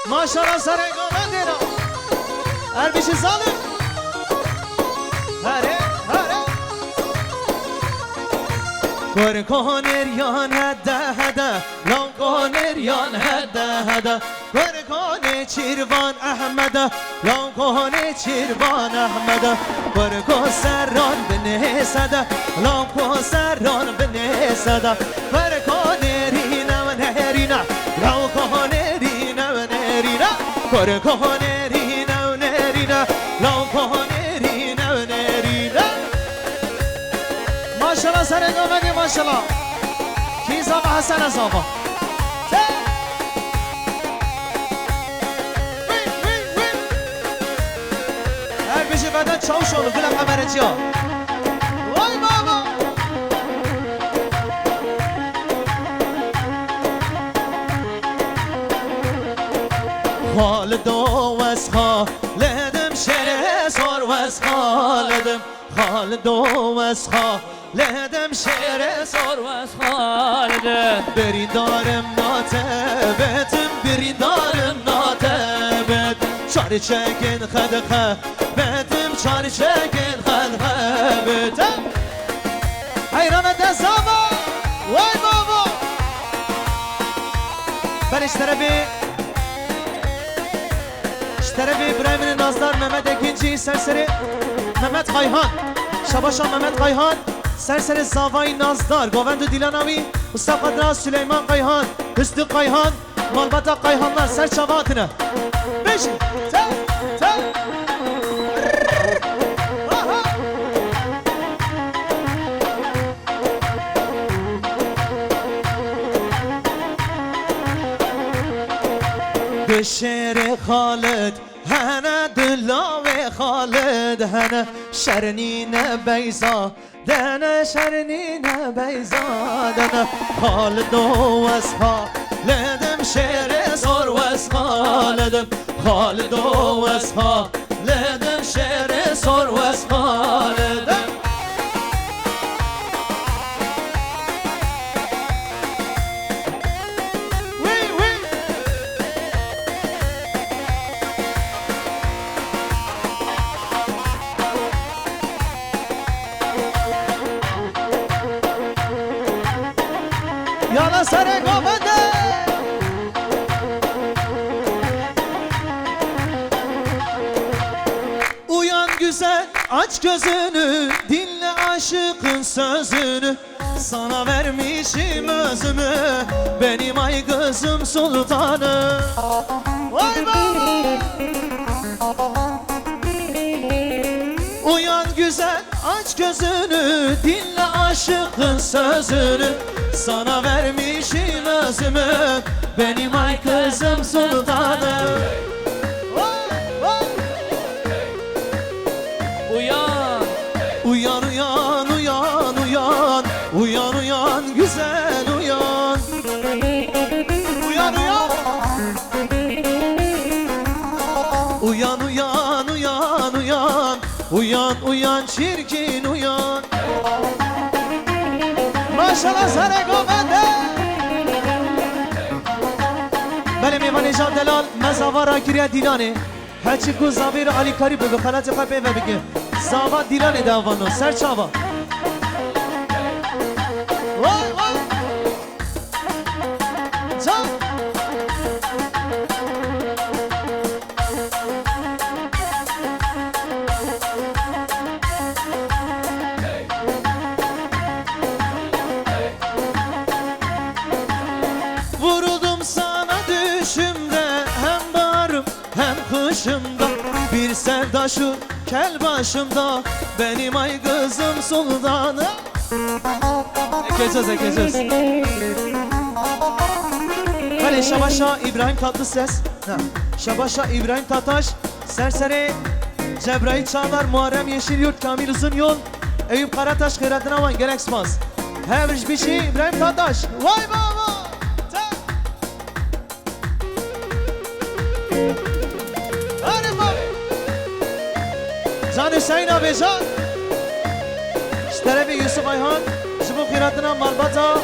Maşallah sarıgama dina. Her bir şey zalim. Hare hare. Korkoner yan hede hede. Lan koner yan hede hede. Korkone çirvan Ahmede. Lan kone çirvan Ahmede. Korko serran bine sede. Lan ko serran bine sede. Korkonerina ve nerina. Lan konerina ve nerina. Korkonerina ve nerina. Lan konerina ve nerina. Maşallah sana gömedi maşallah. Kizama Hasan Azama. Her bir şey benden çavuş olur. Gülüm haberci o. Vay baba. Halido vesha ledim şere sor vesha ledim. Halido vesha ledim şere sor vesha ledim. Beridarım natebetim beridarım natebet. Çarı çekin khadha betim çarı çekin khadha betim. Hayran edesama vay baba. Ben İşterebi İbrahim'in Nazlar Mehmet Ekinci Serseri Mehmet Kayhan Şabaşa Mehmet Kayhan Serseri Zavay Nazdar Govendu Dilanavi Mustafa Kadra Süleyman Kayhan Hüsnü Kayhan Malbata Kayhanlar Serçavatına Beşi Beşeri Halid Hene Dülla ve Halid Hene Şernine Beyza Dene Şernine Beyza Dene Halid o vesha Ledim şere sor vesha Ledim Halid o vesha Ledim şere sor vesha Ledim Yana sare gomede Uyan güzel aç gözünü Dinle aşıkın sözünü Sana vermişim özümü Benim ay kızım sultanım Vay baba Uyan güzel aç gözünü Dinle aşıkın sözünü Sana vermişim özümü Benim ay kızım sultanım Uyan Uyan uyan uyan uyan Uyan uyan güzel uyan Uyan uyan Uyan uyan uyan uyan Uyan uyan çirkin uyan Maşallah sana gomende Bele میوان جان دلال مزاوارا کریه دیلانه هرچی کو زاویر علی کاری به خلات خپه و بگه زاوا دیلانه داوانو سر چاوا وای وای جان Vuruldum sana düşümde Hem bağrım hem kışımda Bir sevda şu kel başımda Benim ay kızım sultanım Ekeceğiz Hani Şabaşa İbrahim Tatlıses Şabaşa İbrahim Tataş Serseri Cebrail Çağlar Muharrem Yeşilyurt Kamil Uzunyol Eyüp Karataş Khairettin Aman Gereksmaz Hevriş bir şey İbrahim Tataş Vay baba Can Hüseyin abi can İşterebi Yusuf Ayhan Jibu Khairettin Malbata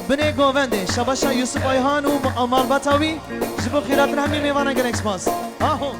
بنه گوونده شباشا یوسف ایهان و امال بطاوی جبو خیرات همین میوانه گرک سپاس آهو